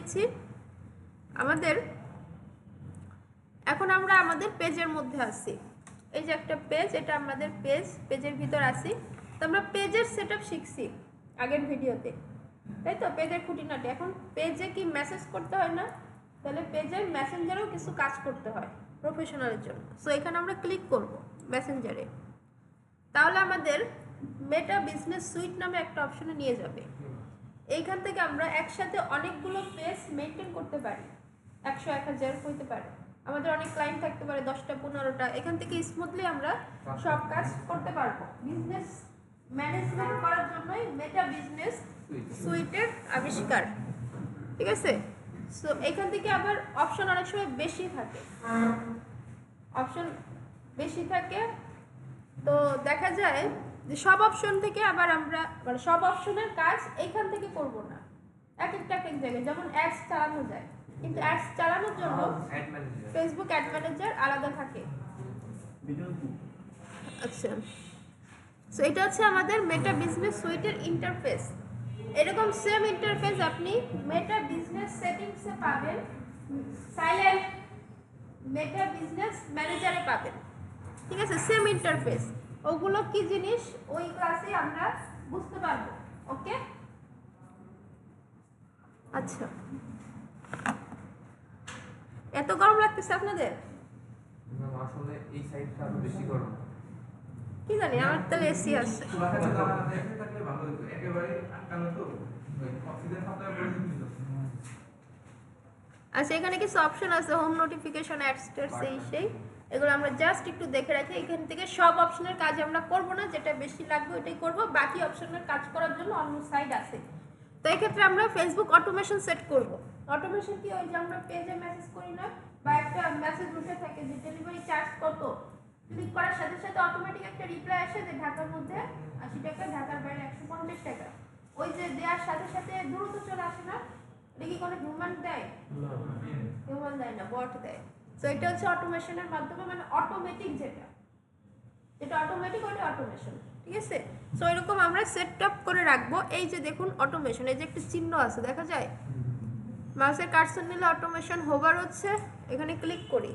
দিচ্ছি। আমাদের এখন আমরা আমাদের পেজের মধ্যে আসি। এই যে একটা পেজ, এটা আমাদের পেজের ভিতর আসি। তো আমরা পেজের সেটআপ শিখছি আগের ভিডিওতে, তাই তো? পেজের খুঁটিনাটি। এখন পেজে কি মেসেজ করতে হয় না? তাহলে পেজের মেসেঞ্জারেও কিছু কাজ করতে হয় প্রফেশনালের জন্য। সো এখানে আমরা ক্লিক করব মেসেঞ্জারে। তাহলে আমাদের মেটা বিজনেস সুইট নামে একটা অপশনে নিয়ে যাবে। এইখান থেকে আমরা একসাথে অনেকগুলো পেজ মেনটেন করতে পারি। 100, 1000 হইতে পারে। আমাদের অনেক ক্লায়েন্ট থাকতে পারে, 10টা 15টা। এখান থেকে স্মুথলি আমরা সব কাজ করতে পারবো। বিজনেস ম্যানেজমেন্ট করার জন্যই মেটা বিজনেস সুইটের আবিষ্কার, ঠিক আছে? সো এখান থেকে আবার অপশন অনেক সময় বেশি থাকে, তো দেখা যায় যে সব অপশন থেকে আবার আমরা মানে সব অপশনের কাজ এইখান থেকে করব না, এক এক জায়গায়। যেমন অ্যাডস চালানো যায়, কিন্তু অ্যাডস চালানোর জন্য ফেসবুক অ্যাড ম্যানেজার আলাদা থাকে। আচ্ছা, সো এটা হচ্ছে আমাদের মেটা বিজনেস সুইটের ইন্টারফেস। এরকম সেম ইন্টারফেস আপনি মেটা বিজনেস সেটিংসে পাবেন, সাইলেন্ট মেটা বিজনেস ম্যানেজারে পাবেন, ঠিক আছে? Same interface. ওগুলো কি জিনিস ওই ক্লাসে আমরা বুঝতে পারবো, ওকে? আচ্ছা, এত গরম লাগতেছে আপনাদের? আসলে এই সাইডটা আরো বেশি গরম। কি জানি, আমার তাহলে এসি আছে। আচ্ছা, এখানে কিছু অপশন আছে, হোম নোটিফিকেশন, অ্যাডস্টার, সেই এগুলো আমরা জাস্ট একটু দেখে রাখি। এখান থেকে সব অপশনের কাজ আমরা করব না, যেটা বেশি লাগবে ওইটাই করব। বাকি অপশনের কাজ করার জন্য অন্য সাইড আছে। তো এই ক্ষেত্রে আমরা ফেসবুক অটোমেশন সেট করব। অটোমেশন কি, ওই যে আমরা পেজে মেসেজ করি না, বা একটা মেসেজ উঠে থাকে যে ডেলিভারি চার্জ কত, ক্লিক করার সাথে সাথে অটোমেটিক একটা রিপ্লাই আসে যে ঢাকার মধ্যে 80 টাকা, ঢাকার বাইরে 150 টাকা। ওই যে দেওয়ার সাথে সাথে দ্রুত চলে আসে না? এটা কি কোনো হিউম্যান দেয়? হিউম্যান দেয় না, বট দেয়। সো এটা হচ্ছে অটোমেশনের মাধ্যমে, মানে অটোমেটিক যেটা অটোমেটিক, ওটা অটোমেশন, ঠিক আছে? সো এরকম আমরা সেট আপ করে রাখবো। এই যে দেখুন অটোমেশন, এই যে একটা চিহ্ন আছে দেখা যায়, মাউসের কার্সর নিলে অটোমেশন হোভার হচ্ছে, এখানে ক্লিক করি।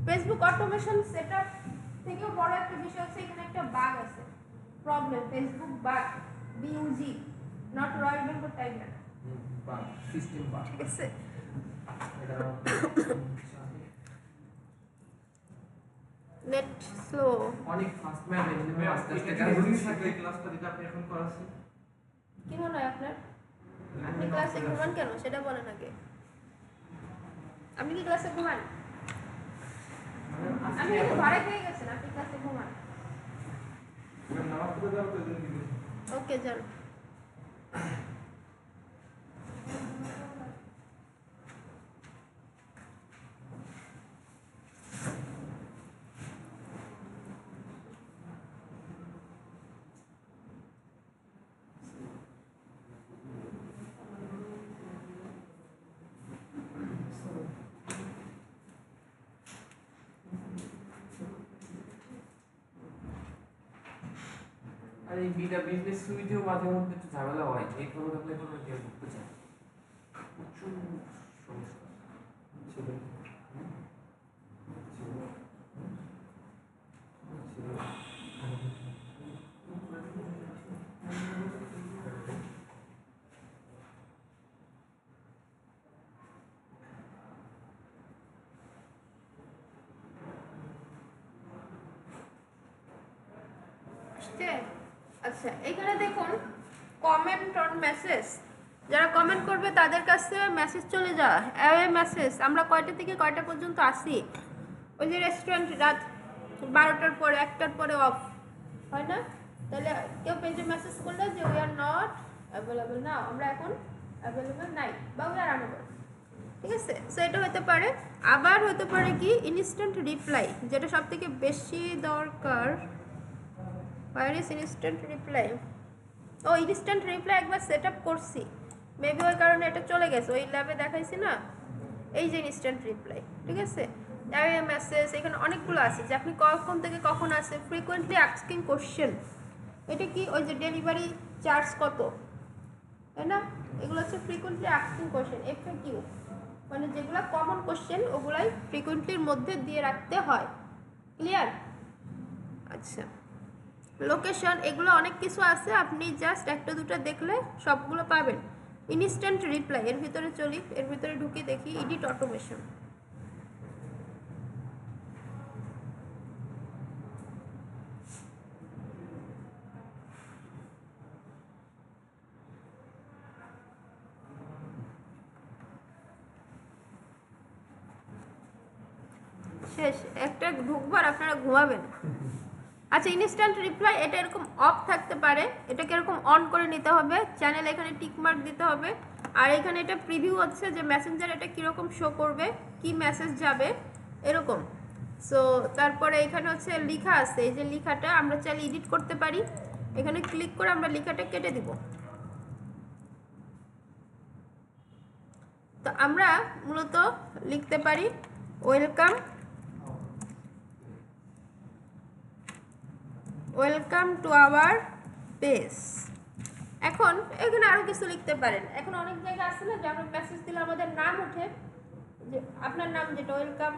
ফেসবুক অটোমেশন সেটআপ থেকেও বড় একটা বিষয় হচ্ছে এখানে একটা বাগ আছে, problem, Facebook bug, B U G, not royal Bengal tiger, bug system bug, ঠিক আছে? নেট স্লো, অনেক ফাস্ট ম্যানেজমেন্ট আস্তে আস্তে কাজ হচ্ছে। ক্লাসটা যেটা আপনি এখন করাচ্ছেন কি মনে হয় আপনার? আপনি ক্লাসে ঘুমান কেন সেটা বলেন আগে। আপনি কি ক্লাসে ঘুমান? আপনি তো ঘরে খেয়ে গেছেন, আপনি ক্লাসে ঘুমান। ওকে, যান। আর এই বিটা বিজনেস সুইটেও মাঝে মধ্যে একটু ঝামেলা হয়, এই কোনো থাকলে কোনো কেউ করতে চায়, প্রচুর সমস্যা ছিল। আচ্ছা, এখানে দেখুন কমেন্ট অন মেসেজ, যারা কমেন্ট করবে তাদের কাছে মেসেজ চলে যাওয়া, অ্যাওয়ে মেসেজ। আমরা কয়টা থেকে কয়টা পর্যন্ত আসি? ওই যে রেস্টুরেন্ট রাত 12টার পরে 1টার পরে অফ হয় না? তাহলে কেউ পেজে মেসেজ করলে যে উই আর নট অ্যাভেলেবল নাও, আমরা এখন অ্যাভেলেবল নাই, বা উই আর আনএবল, ঠিক আছে? সো এটা হতে পারে। আবার হতে পারে কি ইনস্ট্যান্ট রিপ্লাই, যেটা সব থেকে বেশি দরকার। Where is instant reply? ও, ইনস্ট্যান্ট রিপ্লাই একবার সেট আপ করছি, মেবি ওই কারণে এটা চলে গেছে। ওই ল্যাবে দেখাইছি না, এই যে ইনস্ট্যান্ট রিপ্লাই, ঠিক আছে? মেসেজ এখানে অনেকগুলো আছে যে আপনি কখন থেকে কখন আসে, ফ্রিকোয়েন্টলি আস্কিং কোশ্চেন, এটা কি ওই যে ডেলিভারি চার্জ কত, তাই না? এগুলো হচ্ছে ফ্রিকোয়েন্টলি আস্কিং কোশ্চেন, এফএকিউ, মানে যেগুলো কমন কোশ্চেন ওগুলাই ফ্রিকোয়েন্টলির মধ্যে দিয়ে রাখতে হয়। ক্লিয়ার? আচ্ছা, লোকেশন, এগুলো অনেক কিছু আছে, আপনি জাস্ট একটা দুটো দেখলে সবগুলো পাবেন। ইনস্ট্যান্ট রিপ্লাই, এর ভিতরে চলি, এর ভিতরে ঢুকি দেখি এডিট অটোমেশন। শেষ, একটা ঢুকবার আপনারা ঘুমাবেন। আচ্ছা, ইনস্ট্যান্ট রিপ্লাই এটা এরকম অফ থাকতে পারে, এটাকে এরকম অন করে নিতে হবে, চ্যানেল এখানে টিক মার্ক দিতে হবে, আর এখানে এটা প্রিভিউ হচ্ছে যে মেসেঞ্জার এটা কীরকম শো করবে, কি মেসেজ যাবে এরকম। সো তারপরে এখানে হচ্ছে লেখা আছে, এই যে লেখাটা আমরা চাইলে এডিট করতে পারি, এখানে ক্লিক করে আমরা লেখাটা কেটে দিব। তো আমরা মূলত লিখতে পারি ওয়েলকাম টু আওয়ার পেজ। এখন এখানে আরও কিছু লিখতে পারেন, এখন অনেক জায়গা আছে না যে আমরা মেসেজ দিলে আমাদের নাম ওঠে, যে আপনার নাম যেটা welcome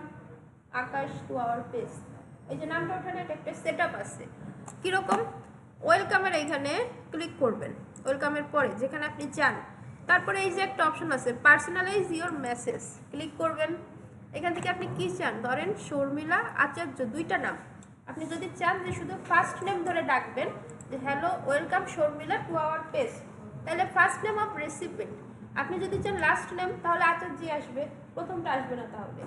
Akash to our page, এই যে নামটা ওঠে না, এটা একটা সেট আপ আছে। কীরকম? ওয়েলকামের এইখানে ক্লিক করবেন, ওয়েলকামের পরে যেখানে আপনি চান, তারপরে এই যে একটা অপশন আছে পার্সোনালাইজ ইওর মেসেজ, ক্লিক করবেন। এখান থেকে আপনি কি চান, ধরেন শর্মিলা আচার্য, দুইটা নাম, আপনি যদি চান যে শুধু ফার্স্ট নেম ধরে ডাকবেন, যে hello welcome Sharmila to our page, তাহলে ফার্স্ট নেম অফ রেসিপিয়েন্ট। আপনি যদি চান লাস্ট নেম, তাহলে আচার্য আসবে, প্রথমটা আসবে না তাহলে।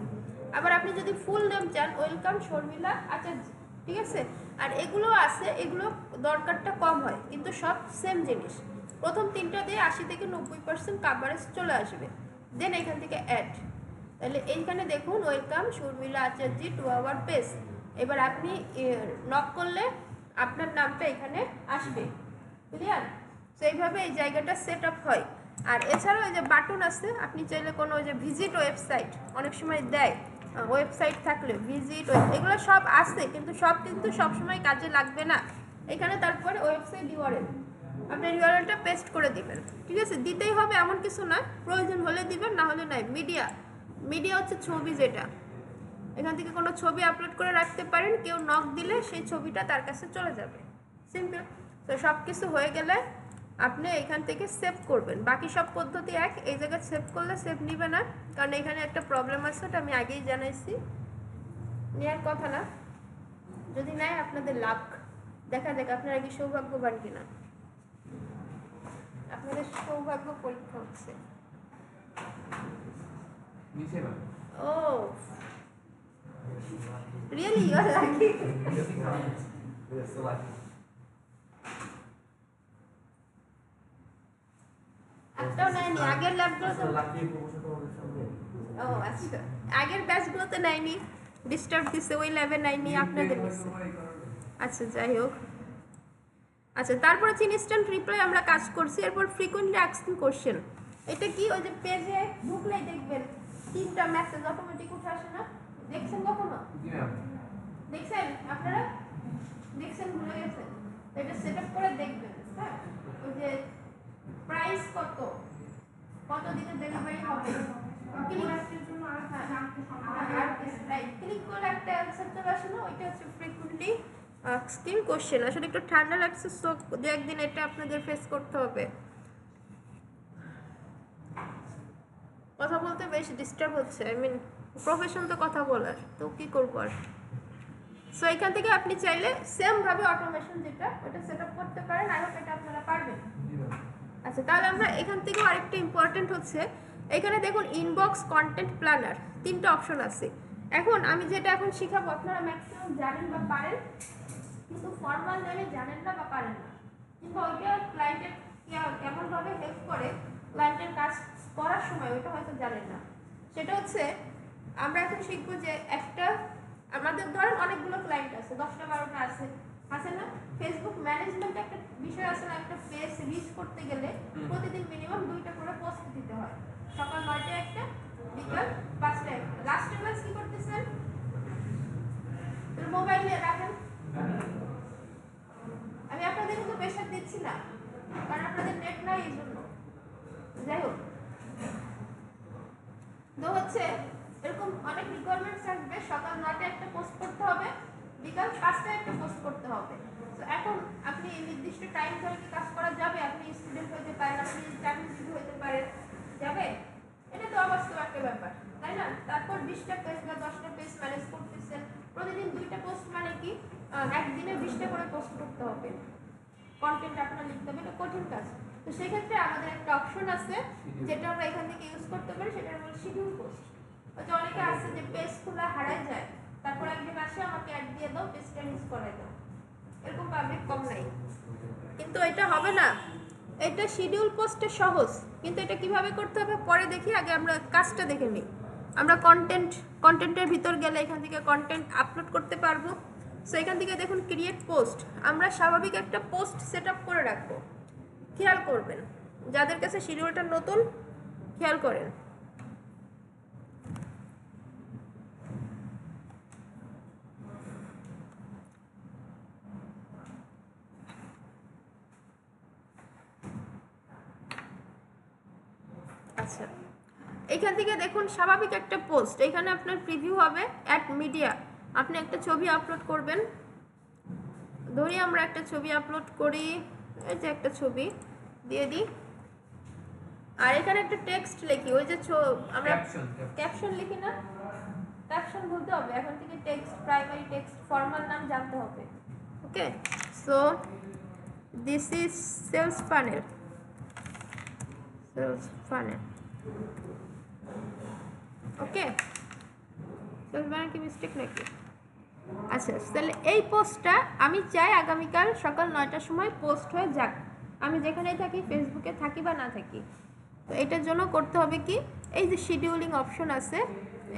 আবার আপনি যদি ফুল নেম চান, ওয়েলকাম শর্মিলা আচার্য, ঠিক আছে? আর এগুলো আছে, এগুলো দরকারটা কম হয়, কিন্তু সব সেম জিনিস। প্রথম তিনটা দিয়ে 80 থেকে 90% কাভারেজ চলে আসবে। দেন এখান থেকে অ্যাড, তাহলে এইখানে দেখুন welcome Sharmila Acharya to our page. এবার আপনি নক করলে আপনার নামটা এখানে আসবে। ক্লিয়ার? তো এইভাবে এই জায়গাটা সেট আপ হয়। আর এছাড়াও এই যে বাটন আছে, আপনি চাইলে কোনো যে ভিজিট ওয়েবসাইট অনেক সময় দেয়, ওয়েবসাইট থাকলে ভিজিট, এগুলো সব আছে, কিন্তু সবসময় কাজে লাগবে না। এখানে তারপরে ওয়েবসাইট ইউআরএল, আপনার ইউআরএলটা পেস্ট করে দিবেন, ঠিক আছে? দিতেই হবে এমন কিছু না, প্রয়োজন হলে দিবেন, না হলে নাই। মিডিয়া হচ্ছে ছবি, যেটা এখান থেকে কোনো ছবি আপলোড করে রাখতে পারেন, কেউ নক দিলে সেই ছবিটা তার কাছে চলে যাবে, সিম্পল। তো সব কিছু হয়ে গেলে আপনি এখান থেকে সেভ করবেন, বাকি সব পদ্ধতি এক। এই জায়গায় সেভ করলে সেভ নিবে না, কারণ এখানে একটা প্রবলেম আছে, ওটা আমি আগেই জানাইছি, নেওয়ার কথা না। যদি নাই আপনাদের লাভ, দেখা যাক আপনারা কি সৌভাগ্যবান কিনা, আপনাদের সৌভাগ্য পরীক্ষা হচ্ছে। ও রিয়েলি, ইউ আর লাকি। একটাও নেয়নি আগের ল্যাবগুলোতে। ও আচ্ছা, আগের ব্যাচগুলোতে নেয়নি, ডিস্টার্ব দিছে, ওই ল্যাবে নেয়নি, আপনাদের নিচ্ছে। আচ্ছা যাই হোক। আচ্ছা, তারপরে হচ্ছে ইনস্ট্যান্ট রিপ্লাই আমরা কাজ করছি। এরপর ফ্রিকোয়েন্টলি আস্কিং কোশ্চেন, এটা কি? ওই যে পেজে ঢুকলেই দেখবেন 3টা মেসেজ অটোমেটিক উঠে আসে না? দেখছেন কখনো? দেখছেন আপনারা? দেখছেন, ভুলে গেছেন? এটা সেট আপ করে দেখবেন। হ্যাঁ, ওই যে প্রাইস কত দিনে ডেলিভারি হবে, ক্লিক করলে একটা অ্যান্সার চলে আসে না? ওইটা হচ্ছে ফ্রিকোয়েন্টলি আস্কিং কোশ্চেন। আসলে একটু ঠান্ডা লাগছে, সো দু একদিন এটা আপনাদের ফেস করতে হবে। কথা বলতে বেশ ডিস্টার্ব হচ্ছে, আই মিন প্রফেশন তো কথা বলার, তো কি করবো আর। সো এখান থেকে আপনি চাইলে সেম ভাবে অটোমেশন যেটা, ওটা সেট আপ করতে পারেন। আই হোপ এটা আপনারা পারবেন। আচ্ছা, তাহলে আমরা এখান থেকে আরেকটা ইম্পর্টেন্ট হচ্ছে, এখানে দেখুন ইনবক্স, কন্টেন্ট প্ল্যানার, 3টা অপশন আছে। এখন আমি যেটা এখন শিখাবো আপনারা ম্যাক্সিমাম জানেন বা পারেন, কিন্তু ফর্মাল জানে জানেন না বা পারেন না, কিন্তু ওইটা ক্লায়েন্টের কেমনভাবে হেল্প করে ক্লায়েন্টের কাজ করার সময়, ওইটা হয়তো জানেন না। সেটা হচ্ছে আমরা এখন শিখবো যে একটা, আমাদের ধরেন অনেকগুলো ক্লায়েন্ট আছে, 10টা 12টা আছে না? ফেসবুক ম্যানেজমেন্ট একটা বিষয় আছে না, একটা পেজ রিচ করতে গেলে প্রতিদিন মিনিমাম 2টা করে পোস্ট দিতে হয়, সকাল 9টায় একটা, বিকাল 5টায় একটা। লাস্ট ক্লাস কি করতেছেন? মোবাইল নিয়ে রাখেন। আমি আপনাদের কিন্তু প্রেশার দিচ্ছি না, কারণ আপনাদের নেট নাই, এই জন্য যে তো হচ্ছে এরকম অনেক রিকোয়ারমেন্টস আসবে, সকাল 9টায় একটা পোস্ট করতে হবে, বিকাল 5টায় একটা পোস্ট করতে হবে। তো এখন আপনি নির্দিষ্ট টাইম ধরে কি কাজ করা যাবে? আপনি স্টুডেন্ট হতে পারেন, আপনি চাকরিজীবী হতে পারেন, যাবে? এটা তো অবাস্তব একটা ব্যাপার, তাই না? তারপর 20টা পেজ বা 10টা পেজ ম্যানেজ করতেছেন, প্রতিদিন 2টা পোস্ট মানে কি একদিনে 20টা করে পোস্ট করতে হবে, কন্টেন্ট আপনার লিখতে হবে, এটা কঠিন কাজ। তো সেক্ষেত্রে আমাদের একটা অপশন আছে যেটা আমরা এখান থেকে ইউজ করতে পারি, সেটা হলো শিডিউল পোস্ট। যে অনেকে আছে যে পেজ খোলা হারায় যায়, তারপর একদিন আসে আমাকে অ্যাড দিয়ে দাও, পেজটা ইউজ করাই দাও, এরকম পাবলিক কম নাই। কিন্তু এটা হবে না, এটা শিডিউল পোস্টে সহজ, কিন্তু এটা কিভাবে করতে হবে পরে দেখি, আগে আমরা কাজটা দেখে নিই। আমরা কন্টেন্টের ভিতর গেলে এখান থেকে কন্টেন্ট আপলোড করতে পারবো। সো এখান থেকে দেখুন ক্রিয়েট পোস্ট, আমরা স্বাভাবিক একটা পোস্ট সেট আপ করে রাখবো। খেয়াল করবেন যাদের কাছে শিডিউলটা নতুন, খেয়াল করেন। আচ্ছা, এখান থেকে দেখুন স্বাভাবিক একটা পোস্ট, এখানে আপনার প্রিভিউ হবে অ্যাড মিডিয়া, আপনি একটা ছবি আপলোড করবেন। ধরি আমরা একটা ছবি আপলোড করি, এই যে একটা ছবি দিয়ে দিই, আর এখানে একটা টেক্সট লিখি, ওই যে আমরা ক্যাপশন লিখি না, ক্যাপশন বলতে হবে, এখন থেকে টেক্সট, প্রাইমারি টেক্সট, ফর্মাল নাম জানতে হবে। Okay, so this is sales funnel, sales funnel. Okay, sales funnel কি মিস্টেক নাকি? আচ্ছা, তাহলে এই পোস্টটা আমি চাই আগামীকাল সকাল 9টার সময় পোস্ট হয়ে যাক, আমি যেখানেই থাকি, ফেসবুকে থাকি বা না থাকি। তো এটার জন্য করতে হবে কি, এই যে শিডিউলিং অপশন আছে,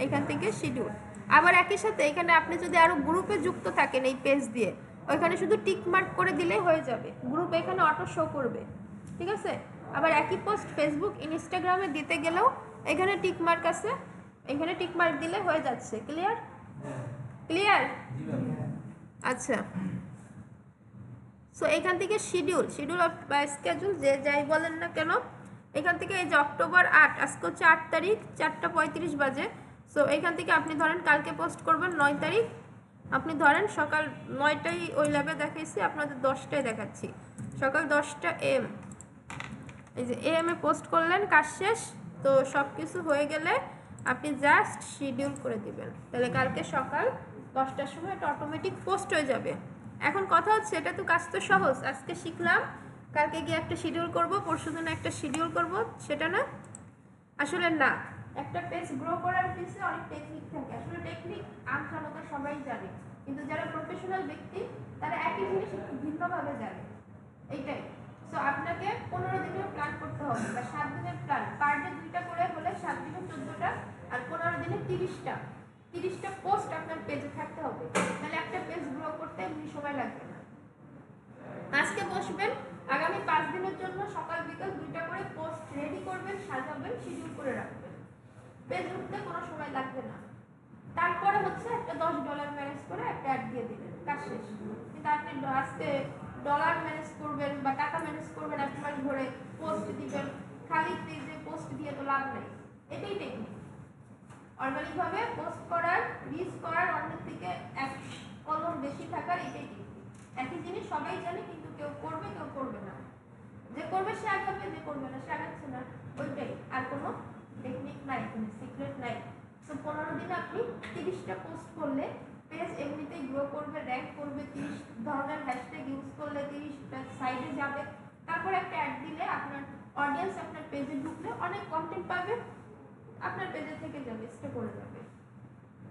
এখান থেকে শিডিউল। আবার একই সাথে এখানে আপনি যদি আরও গ্রুপে যুক্ত থাকেন এই পেজ দিয়ে, ওইখানে শুধু টিক মার্ক করে দিলেই হয়ে যাবে, গ্রুপ এখানে অটো শো করবে, ঠিক আছে? আবার একই পোস্ট ফেসবুক ইনস্টাগ্রামে দিতে গেলেও এখানে টিক মার্ক আছে, এখানে টিক মার্ক দিলে হয়ে যাচ্ছে। ক্লিয়ার? ক্লিয়ার? আচ্ছা, সো এখান থেকে শিডিউল বা স্কেজুল, যে যাই বলেন না কেন, এখান থেকে এই যে অক্টোবর 8, আজকে হচ্ছে 8 তারিখ, 4:35 বাজে। সো এখান থেকে আপনি ধরেন কালকে পোস্ট করবেন 9 তারিখ, আপনি ধরেন সকাল 9টায় ওই ল্যাবে দেখাইছি, আপনাদের 10টায় দেখাচ্ছি, সকাল 10টা AM, এই যে AM এ পোস্ট করলেন, কাজ শেষ। তো সব কিছু হয়ে গেলে আপনি জাস্ট শিডিউল করে দিবেন, তাহলে কালকে সকাল 10টার সময় এটা অটোমেটিক পোস্ট হয়ে যাবে। এখন কথা হচ্ছে, এটা তো কাজ তো সহজ, আজকে শিখলাম, কালকে গিয়ে একটা শিডিউল করব, পরশুদিন একটা শিডিউল করব, সেটা না, আসলে না। একটা পেজ গ্রো করার পিছনে অনেক টেকনিক থাকে, আসলে টেকনিক আমজনতা সবাই জানে, কিন্তু যারা প্রফেশনাল ব্যক্তি তারা একই জিনিস একটু ভিন্নভাবে জানে, এইটাই। সো আপনাকে 15 দিনের প্ল্যান করতে হবে, বা 7 দিনের প্ল্যান, পার ডে 2টা করে হলে 7 দিনে 14টা, আর 15 দিনে 30টা পোস্ট আপনার পেজে থাকতে হবে, তাহলে একটা পেজ গ্রো করতে এমনি সময় লাগবে না। আজকে বসবেন, আগামী 5 দিনের জন্য সকাল বিকাল 2টা করে পোস্ট রেডি করবেন, সাজাবেন, শিডিউল করে রাখবেন, পেজ উঠতে কোনো সময় লাগবে না। তারপরে হচ্ছে একটা $10 ম্যানেজ করে একটা অ্যাড দিয়ে দিবেন, কাজ শেষ। কিন্তু আপনি আজকে ডলার ম্যানেজ করবেন বা টাকা ম্যানেজ করবেন, এক মাস ধরে পোস্ট দিবেন, খালি পেজে পোস্ট দিয়ে তো লাভ নেই। এটাই টেকনিক, অর্গানিকভাবে পোস্ট করার, রিচ করার, অন্যের থেকে এক কলম বেশি থাকার, এটাই টেকনিক। একই জিনিস সবাই জানে, কিন্তু কেউ করবে কেউ করবে না, যে করবে সে আগাবে, যে করবে না সে আগাচ্ছে না, ওইটাই, আর কোনো টেকনিক নাই, কোনো সিক্রেট নাই। তো 15 দিনে আপনি 30টা পোস্ট করলে পেজ এমনিতেই গ্রো করবে, র্যাঙ্ক করবে, 30 ধরনের হ্যাশট্যাগ ইউজ করলে 30টা সাইডে যাবে, তারপর একটা অ্যাড দিলে আপনার অডিয়েন্স আপনার পেজে ঢুকলে অনেক কন্টেন্ট পাবে, আপনার পেজে থেকে যাবে, স্টে করে যাবে।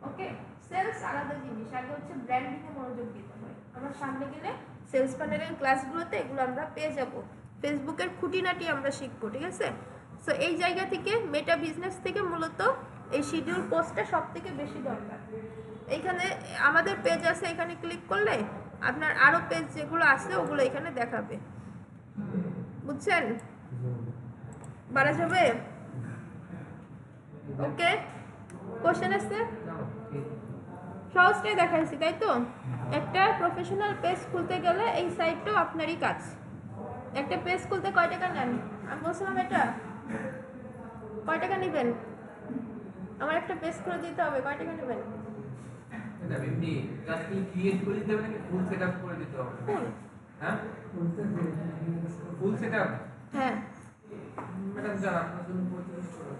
ওকে, সেলস আলাদা জিনিস, আগে হচ্ছে ব্র্যান্ডিংয়ে মনোযোগ দিতে হয়। আমরা সামনে গেলে সেলস প্যানেলের ক্লাসগুলোতে এগুলো আমরা পেয়ে যাব, ফেসবুকের খুঁটিনাটি আমরা শিখবো, ঠিক আছে? সো এই জায়গা থেকে মেটা বিজনেস থেকে মূলত এই শিডিউল পোস্টটা সব থেকে বেশি দরকার। এইখানে আমাদের পেজ আছে, এখানে ক্লিক করলে আপনার আরও পেজ যেগুলো আছে ওগুলো এখানে দেখাবে, বুঝছেন? বাড়া যাবে? ওকে, কোশ্চেন আছে? সহজটাই দেখাইছি, তাই তো? একটা প্রফেশনাল পেজ খুলতে গেলে এই সাইটটাও আপনারই কাজ। একটা পেজ খুলতে কয় টাকা নেন? আমি বলছিলাম এটা কয় টাকা নেবেন? আমার একটা পেজ করে দিতে হবে, কয় টাকা নেবেন? এটা এমনি জাস্ট ক্রিয়েট করে দিতে হবে নাকি ফুল সেটআপ করে দিতে হবে? ফুল। হ্যাঁ ফুল সেটআপ। হ্যাঁ ম্যাডাম যান আপনার জন্য 35 টাকা,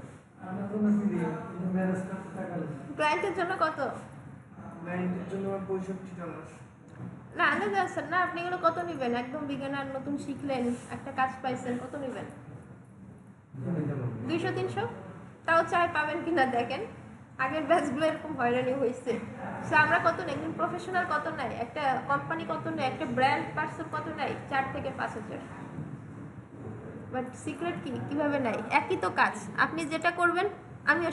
আমার জন্য ফ্রি, কিন্তু ম্যানেজ করতে টাকা লাগে। ক্লায়েন্টের জন্য কত? ক্লায়েন্টের জন্য $65। না আন্দাজ আছেন না আপনি, এগুলো কত নেবেন? একদম বিজ্ঞানার নতুন শিখলেন, একটা কাজ পাইছেন, কত নেবেন? 200-300? তাও চাই পাবেন কিনা দেখেন, আগের ব্যাচগুলো এরকম হয়রানি হয়েছে। সো আমরা কত নেই, একজন প্রফেশনাল কত নেয়, একটা কোম্পানি কত নেয়, একটা ব্র্যান্ড পার্সন কত নেয়? 4 থেকে 5,000। বাট সিক্রেট কি, কিভাবে নেয়? একই তো কাজ, আপনি যেটা করবেন আমিও